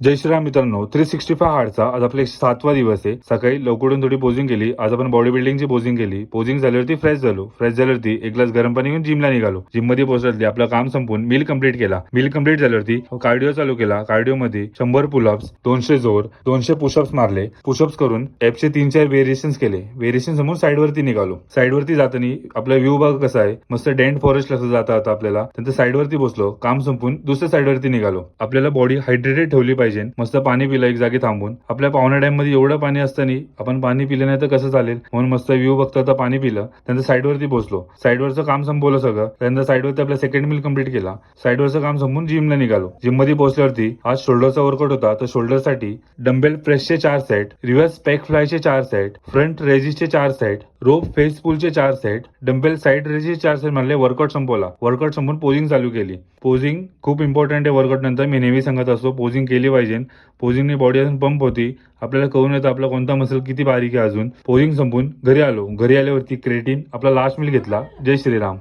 जय श्रीराम मित्रांनो, 365 हार्डचा आज आपला 107वा दिवस आहे. सकाळी लवकरून थोडी पोजिंग केली. आज आपण बॉडी बिल्डिंगची पोजिंग केली. पोजिंग झाल्यावरती फ्रेश झालो. फ्रेश झाल्यावरती एक ग्लास गरम पाणी घेऊन जिमला निघालो. जिम मध्ये पोहोचल्यावरती आपलं काम संपून मील कंप्लीट केला. मील कंप्लीट झाल्यावरती कार्डिओ चालू केला. कार्डिओ मध्ये 100 पुलअप्स, 200 जोर, 200 पुशअप्स मारले. पुशअप्स करून चे 3-4 व्हेरिएशन्स केले. व्हेरिएशन समोर साईड वरती निघालो. साईड वरती जाताना आपला व्ह्यू बघ कसा आहे, मस्त डेंट फॉरेस्ट कसं जाता आता आपल्याला. नंतर साईड वरती बसलो. काम संपून दुसऱ्या साईड वरती निघालो. आपल्याला बॉडी हायड्रेटेड ठेवली पाहिजे. मस्त पाणी पिलं एक जागी थांबून. आपल्या पावणा डॅम मध्ये एवढं पाणी असताना आपण पाणी पिलं नाही तर कसं चालेल, म्हणून मस्त व्ह्यू बघता तर पाणी पिलं. त्यानंतर साईड वरती पोहोचलो. साईड वरचं काम संपवलं सगळं. त्यानंतर साईड वरती आपला सेकंड मील कंप्लीट केला. साईड वरचं काम संपून जिमला निघालो. जिम मध्ये पोहोचल्यावरती आज शोल्डरचा वर्कआउट होता. तर शोल्डर साठी डंबेल प्रेसचे 4 सेट, रिव्हर्स पॅक फ्लायचे 4 सेट, फ्रंट रेजिसचे 4 सेट, रोप फेस पुलचे 4 सेट, डंबेल साईड रेजिसचे 4 सेट म्हणले. वर्कआउट संपवला. वर्कआउट संपून पोजिंग चालू केली. पोजिंग खूप इम्पॉर्टंट आहे. वर्कआउट नंतर मी नेहमी सांगत असतो पोजिंग केली पाहिजे. पोजिंगने बॉडी अजून पंप होती. आपल्याला कळून येतं आपला कोणता मसल किती बारीक आहे अजून. पोजिंग संपून घरी आलो. घरी आल्यावरती क्रेटीन आपला लास्ट मील घेतला. जय श्रीराम.